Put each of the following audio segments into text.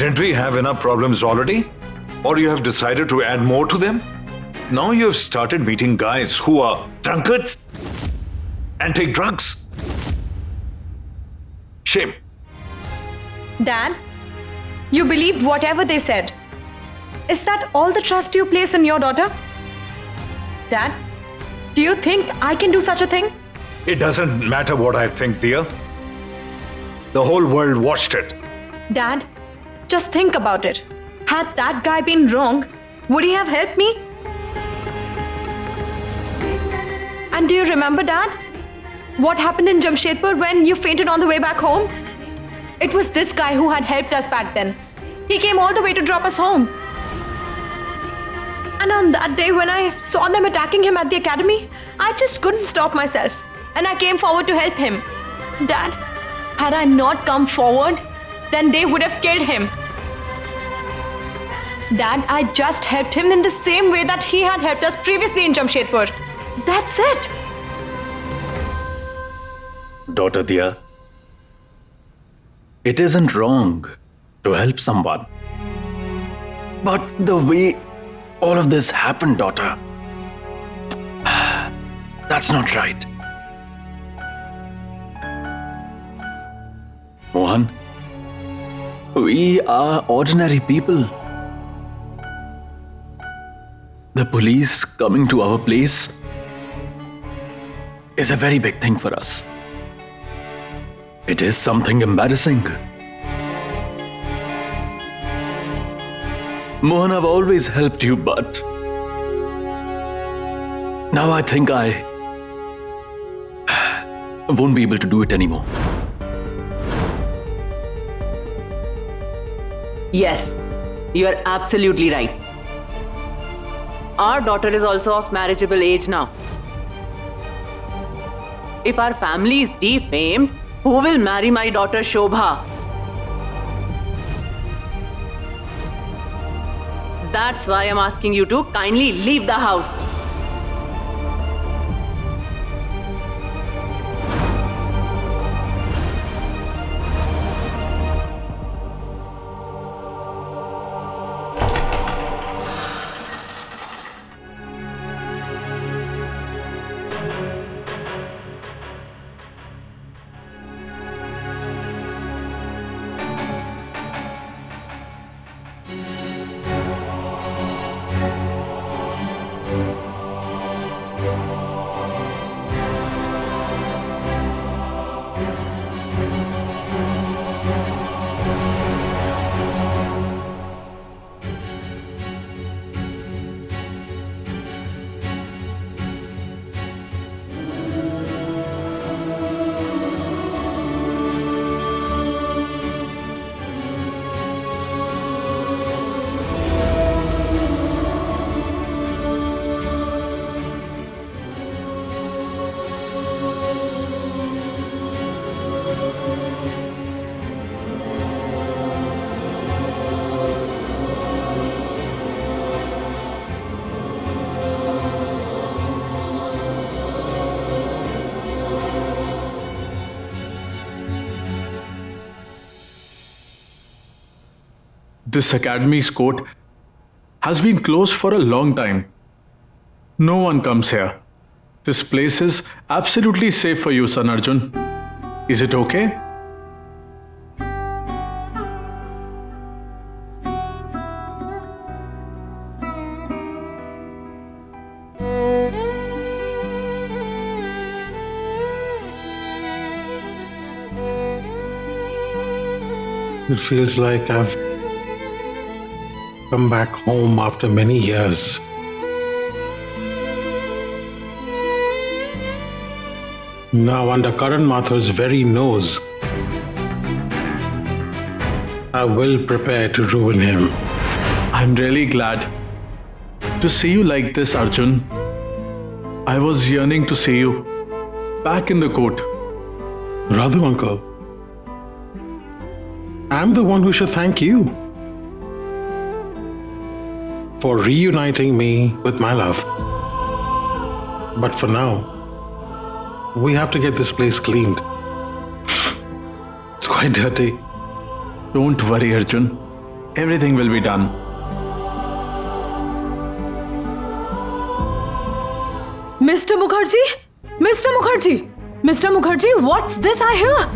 Didn't we have enough problems already? Or you have decided to add more to them? Now you have started meeting guys who are drunkards and take drugs. Shame. Dad, you believed whatever they said. Is that all the trust you place in your daughter? Dad, do you think I can do such a thing? It doesn't matter what I think, dear. The whole world watched it. Dad, just think about it. Had that guy been wrong, would he have helped me? And do you remember, Dad? What happened in Jamshedpur when you fainted on the way back home? It was this guy who had helped us back then. He came all the way to drop us home. And on that day when I saw them attacking him at the academy, I just couldn't stop myself. And I came forward to help him. Dad, had I not come forward, then they would have killed him. Dad, I just helped him in the same way that he had helped us previously in Jamshedpur. That's it. Daughter dear, it isn't wrong to help someone. But the way all of this happened, daughter, that's not right. Mohan, we are ordinary people. The police coming to our place is a very big thing for us. It is something embarrassing. Mohan, I've always helped you, but now I think I won't be able to do it anymore. Yes, you are absolutely right. Our daughter is also of marriageable age now. If our family is defamed, who will marry my daughter Shobha? That's why I'm asking you to kindly leave the house. This academy's court has been closed for a long time. No one comes here. This place is absolutely safe for you, son Arjun. Is it okay? It feels like I've come back home after many years. Now, under Karan Mathur's very nose, I will prepare to ruin him. I'm really glad to see you like this, Arjun. I was yearning to see you back in the court. Radhu, uncle, I'm the one who should thank you for reuniting me with my love. But for now, we have to get this place cleaned. It's quite dirty. Don't worry, Arjun. everything will be done. Mr. Mukherjee? Mr. Mukherjee! Mr. Mukherjee, what's this I hear?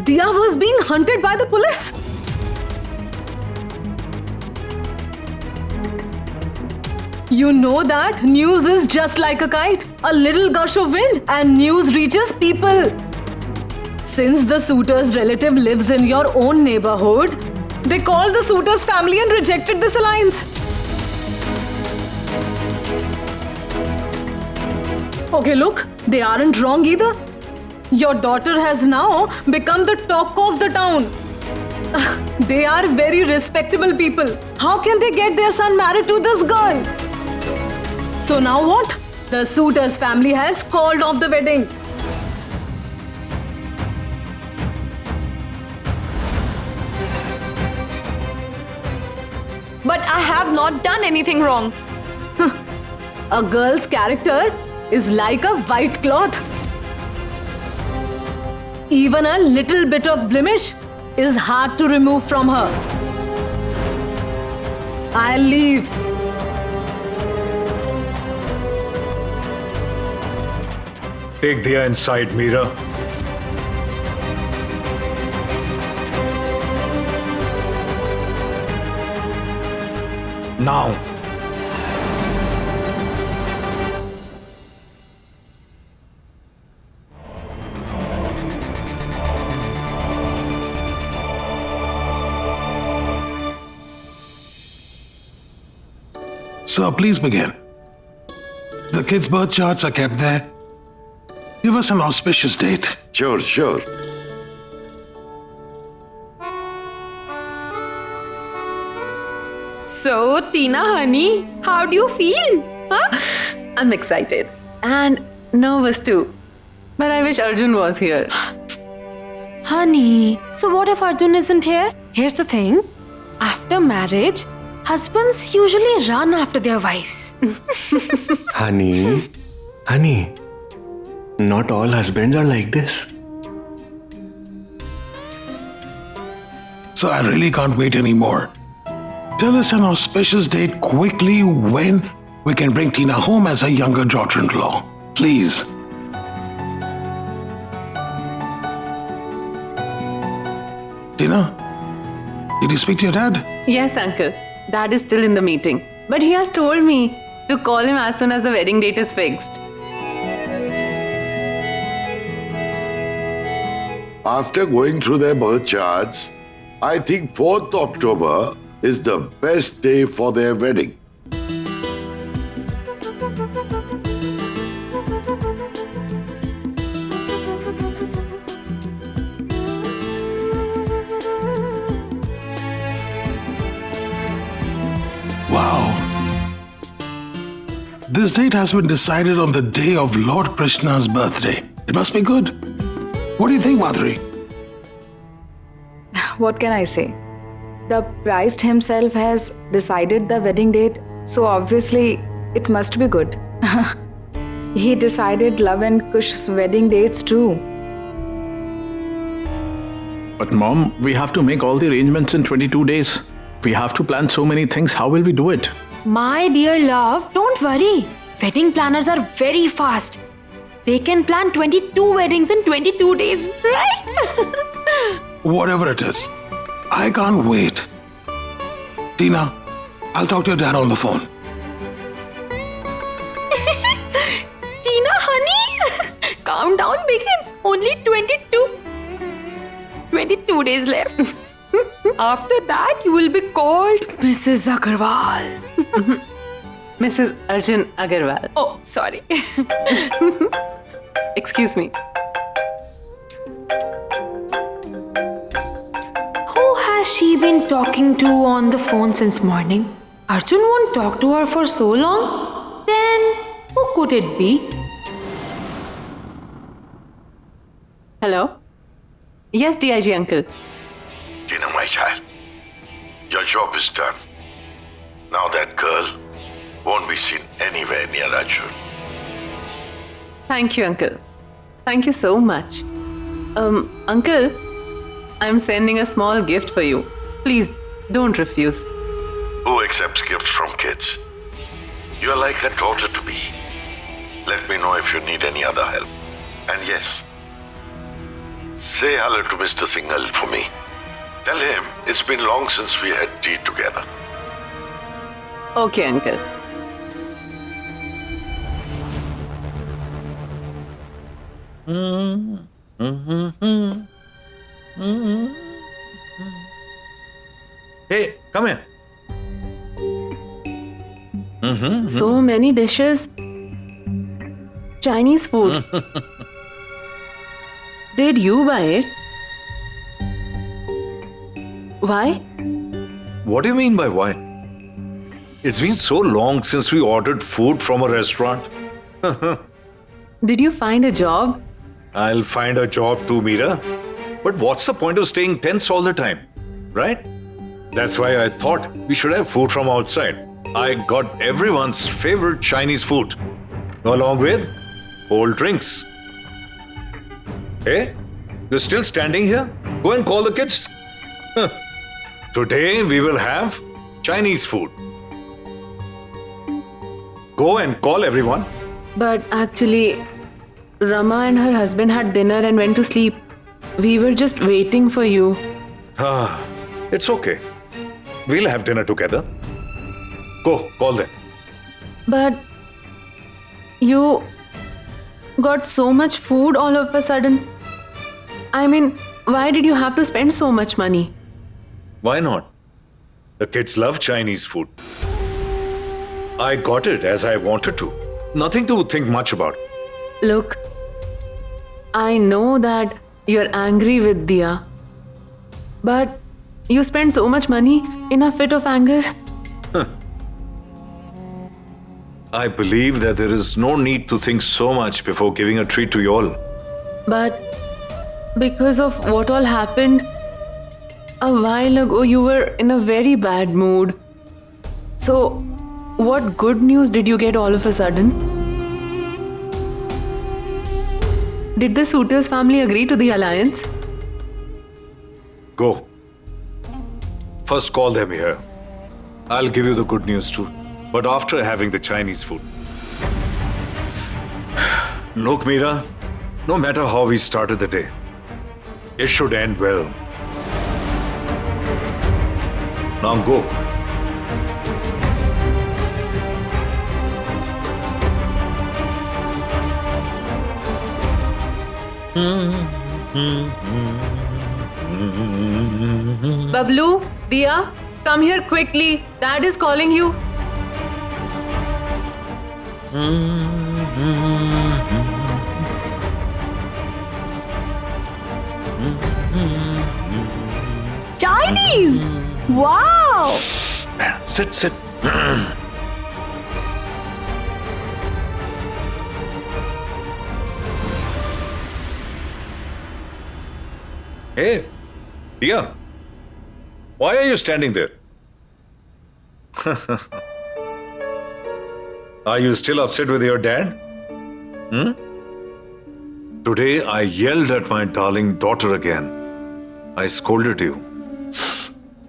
Dia was being hunted by the police. You know that news is just like a kite. A little gush of wind and news reaches people. Since the suitor's relative lives in your own neighborhood, they called the suitor's family and rejected this alliance. Okay, look, they aren't wrong either. Your daughter has now become the talk of the town. They are very respectable people. How can they get their son married to this girl? So now what? The suitor's family has called off the wedding. But I have not done anything wrong. A girl's character is like a white cloth. Even a little bit of blemish is hard to remove from her. I'll leave. Take Dia inside, Meera. Now. Sir, please begin. The kids' birth charts are kept there. Give us an auspicious date. Sure, sure. So, Tina, honey, how do you feel? Huh? I'm excited and nervous too. But I wish Arjun was here. Honey, so what if Arjun isn't here? Here's the thing. After marriage, husbands usually run after their wives. Honey, not all husbands are like this. So I really can't wait anymore. Tell us an auspicious date quickly when we can bring Tina home as a younger daughter-in-law. Please. Tina, did you speak to your dad? Yes, uncle. Dad is still in the meeting. But he has told me to call him as soon as the wedding date is fixed. After going through their birth charts, I think 4th October is the best day for their wedding. Wow. This date has been decided on the day of Lord Krishna's birthday. It must be good. What do you think, Madhuri? What can I say? The Christ himself has decided the wedding date, so obviously it must be good. He decided Love and Kush's wedding dates too. But Mom, we have to make all the arrangements in 22 days. We have to plan so many things. How will we do it? My dear love, don't worry. Wedding planners are very fast. They can plan 22 weddings in 22 days, right? Whatever it is, I can't wait. Tina, I'll talk to your dad on the phone. Tina, honey, countdown begins. Only 22 days left. After that, you will be called Mrs. Agarwal. Mrs. Arjun Agarwal. Oh, sorry. Excuse me. Who has she been talking to on the phone since morning? Arjun won't talk to her for so long. Then, who could it be? Hello? Yes, DIG uncle. Tina, my child, your job is done. Now that girl won't be seen anywhere near Arjun. Thank you, uncle. Thank you so much. Uncle, I'm sending a small gift for you. Please don't refuse. Who accepts gifts from kids? You're like a daughter to me. Let me know if you need any other help. And yes, say hello to Mr. Singhal for me. Tell him it's been long since we had tea together. Okay, uncle. Hey, come here. So many dishes. Chinese food. Did you buy it? Why? What do you mean by why? It's been so long since we ordered food from a restaurant. Did you find a job? I'll find a job too, Meera. But what's the point of staying tense all the time, right? That's why I thought we should have food from outside. I got everyone's favorite Chinese food, along with cold drinks. Hey, you're still standing here? Go and call the kids. Today we will have Chinese food. Go and call everyone. But actually, Rama and her husband had dinner and went to sleep. We were just waiting for you. It's okay. We'll have dinner together. Go, call them. But you got so much food all of a sudden. I mean, why did you have to spend so much money? Why not? The kids love Chinese food. I got it as I wanted to. Nothing to think much about. Look, I know that you're angry with Dia. But you spent so much money in a fit of anger. I believe that there is no need to think so much before giving a treat to you all. But because of what all happened, a while ago you were in a very bad mood. So, what good news did you get all of a sudden? Did the Suitors family agree to the alliance? Go. First call them here. I'll give you the good news too, but after having the Chinese food. Look, Meera, no matter how we started the day, it should end well. Now go. Bablu, Dia, come here quickly. Dad is calling you. Chinese! Wow! Sit. Hey, Dia, why are you standing there? Are you still upset with your dad? Today I yelled at my darling daughter again. I scolded you.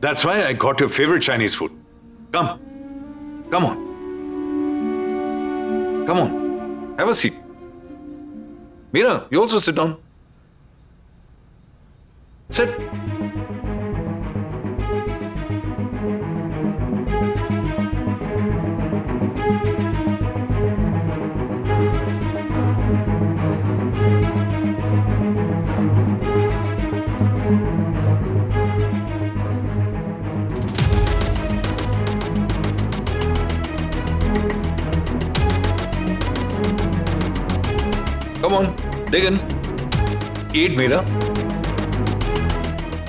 That's why I got your favorite Chinese food. Come on. Have a seat. Meera, you also sit down. Sit. Come on, dig in. Eat, Meera.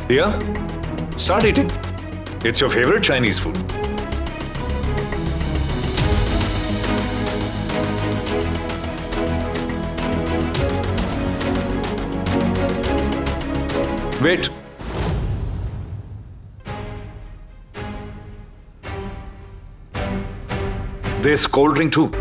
Dia, start eating. It's your favorite Chinese food. Wait. There's cold drink too.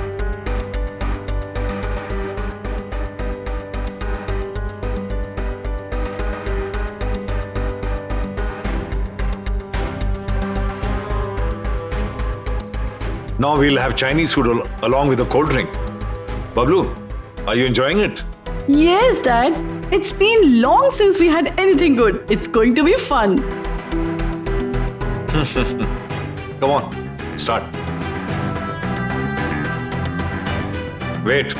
Now we'll have Chinese food along with a cold drink. Bablu, are you enjoying it? Yes, Dad. It's been long since we had anything good. It's going to be fun. Come on, start. Wait.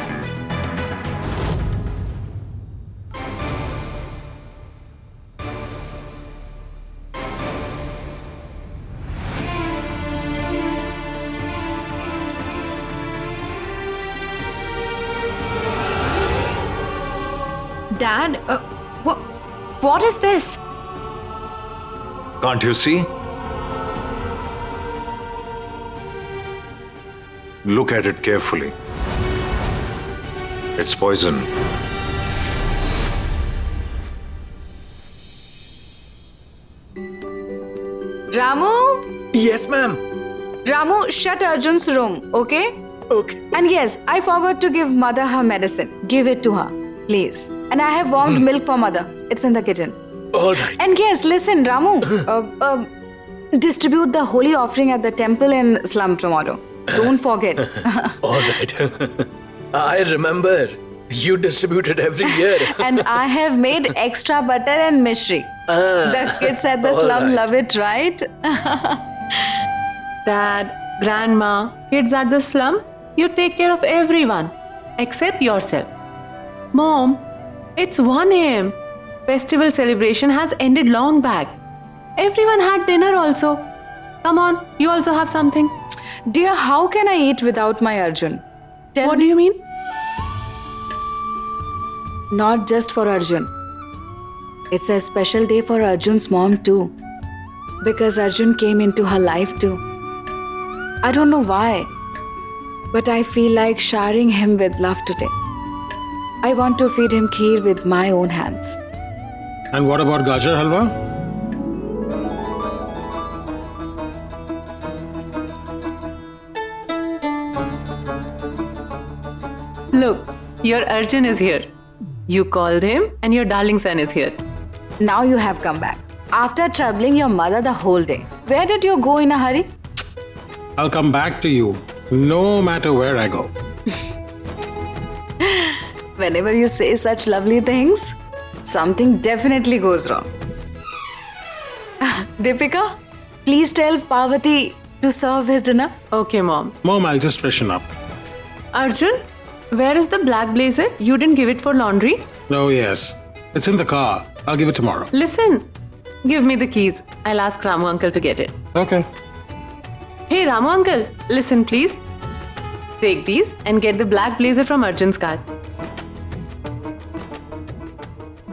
Dad, what is this? Can't you see? Look at it carefully. It's poison. Ramu? Yes, ma'am. Ramu, shut Arjun's room, okay? Okay. And yes, I forgot to give mother her medicine. Give it to her, please. And I have warmed milk for mother. It's in the kitchen. All right. And yes, listen, Ramu. Distribute the holy offering at the temple in slum tomorrow. Don't forget. All right. I remember. You distributed every year. And I have made extra butter and mishri. The kids at the all slum right. love it, right? Dad, Grandma, kids at the slum, you take care of everyone except yourself. Mom, it's 1 a.m. Festival celebration has ended long back. Everyone had dinner also. Come on, you also have something. Dear, how can I eat without my Arjun? Tell What me. do you mean? Not just for Arjun. It's a special day for Arjun's mom too. Because Arjun came into her life too. I don't know why, but I feel like showering him with love today. I want to feed him kheer with my own hands. And what about gajar halwa? Look, your Arjun is here. You called him and your darling son is here. Now you have come back. After troubling your mother the whole day. Where did you go in a hurry? I'll come back to you, no matter where I go. Whenever you say such lovely things, something definitely goes wrong. Deepika, please tell Parvati to serve his dinner. Okay, Mom. Mom, I'll just freshen up. Arjun, where is the black blazer? You didn't give it for laundry? Oh, yes. It's in the car. I'll give it tomorrow. Listen, give me the keys. I'll ask Ramu uncle to get it. Okay. Hey, Ramu uncle, listen please. Take these and get the black blazer from Arjun's car.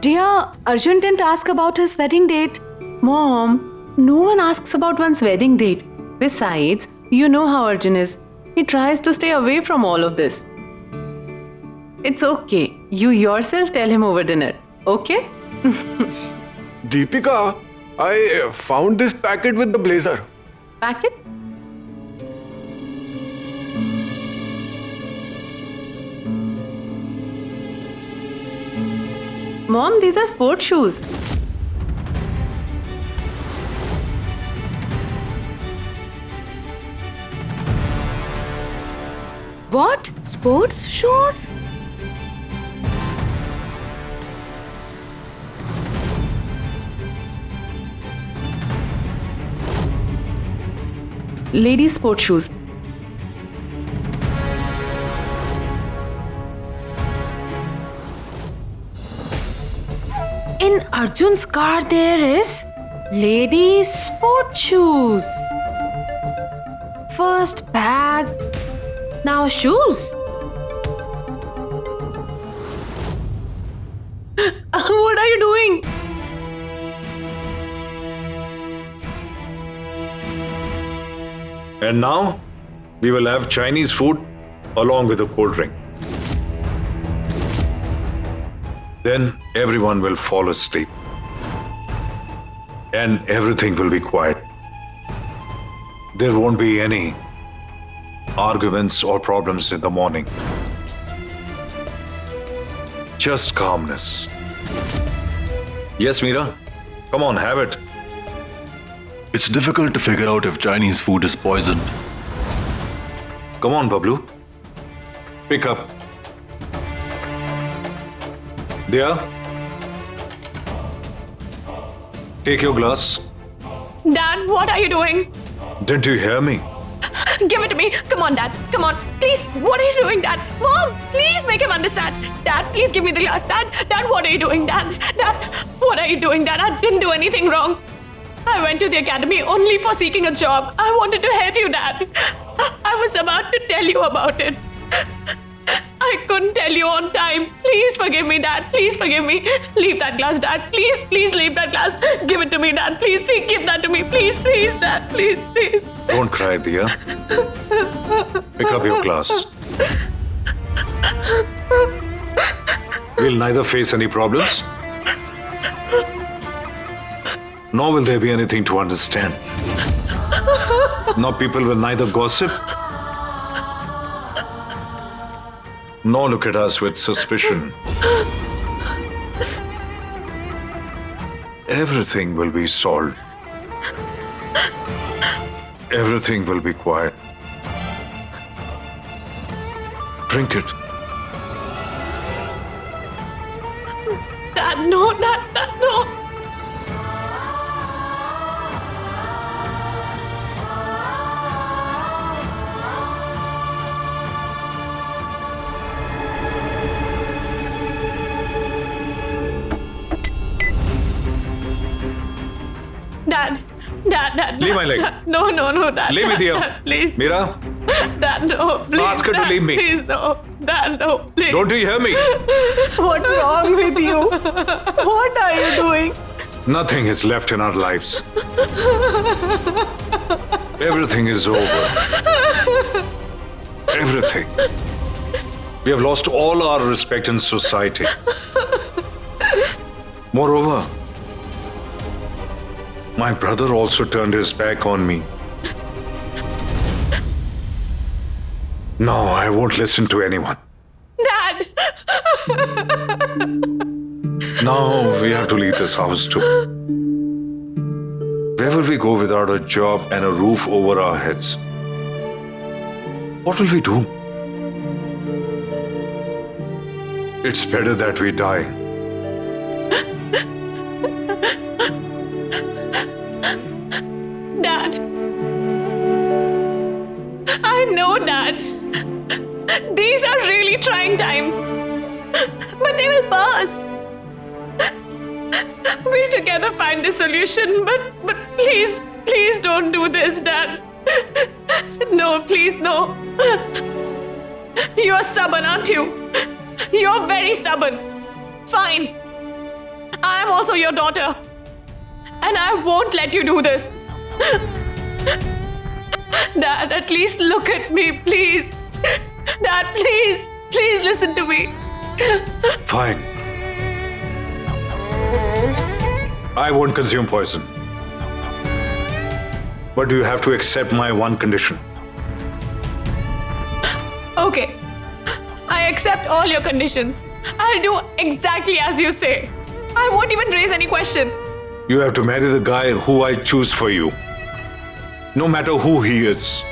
Dear, Arjun didn't ask about his wedding date. Mom, no one asks about one's wedding date. Besides, you know how Arjun is. He tries to stay away from all of this. It's okay. You yourself tell him over dinner. Okay? Deepika, I found this packet with the blazer. Packet? Mom, these are sports shoes. What? Sports shoes? Ladies' sports shoes. In Arjun's car there is ladies' sports shoes. First bag, now shoes. What are you doing? And now, we will have Chinese food along with a cold drink. Then everyone will fall asleep. And everything will be quiet. There won't be any arguments or problems in the morning. Just calmness. Yes, Meera? Come on, have it. It's difficult to figure out if Chinese food is poisoned. Come on, Bablu. Pick up. Dia, take your glass. Dad, what are you doing? Didn't you hear me? Give it to me. Come on, Dad. Come on. Please. What are you doing, Dad? Mom, please make him understand. Dad, please give me the glass. Dad, what are you doing, Dad? Dad, what are you doing, Dad? I didn't do anything wrong. I went to the academy only for seeking a job. I wanted to help you, Dad. I was about to tell you about it. I couldn't tell you on time. Please forgive me, Dad. Please forgive me. Leave that glass, Dad. Please, please leave that glass. Give it to me, Dad. Please, please give that to me. Please, please, Dad. Please, please. Don't cry, Dia. Pick up your glass. We'll neither face any problems, nor will there be anything to understand. Nor people will neither gossip, nor look at us with suspicion. Everything will be solved. Everything will be quiet. Drink it. Dad, no, Dad, no. Dad. Leave my leg. No, Dad. Leave me, Dia. Dad, please. Mira, Dad, no, please. Ask her to Dad, leave me. Please, no. Dad, no, please. don't you hear me? What's wrong with you? What are you doing? Nothing is left in our lives. Everything is over. Everything. We have lost all our respect in society. Moreover, my brother also turned his back on me. No, I won't listen to anyone. Dad! Now we have to leave this house too. Where will we go without a job and a roof over our heads? What will we do? It's better that we die. Dad. I know, Dad. These are really trying times. But they will pass. We'll together find a solution, but please don't do this, Dad. No, please, no. You're stubborn, aren't you? You're very stubborn. Fine. I'm also your daughter. And I won't let you do this. Dad, at least look at me, please. Dad, please listen to me. Fine. I won't consume poison. But you have to accept my one condition. Okay. I accept all your conditions. I'll do exactly as you say. I won't even raise any question. You have to marry the guy who I choose for you. No matter who he is.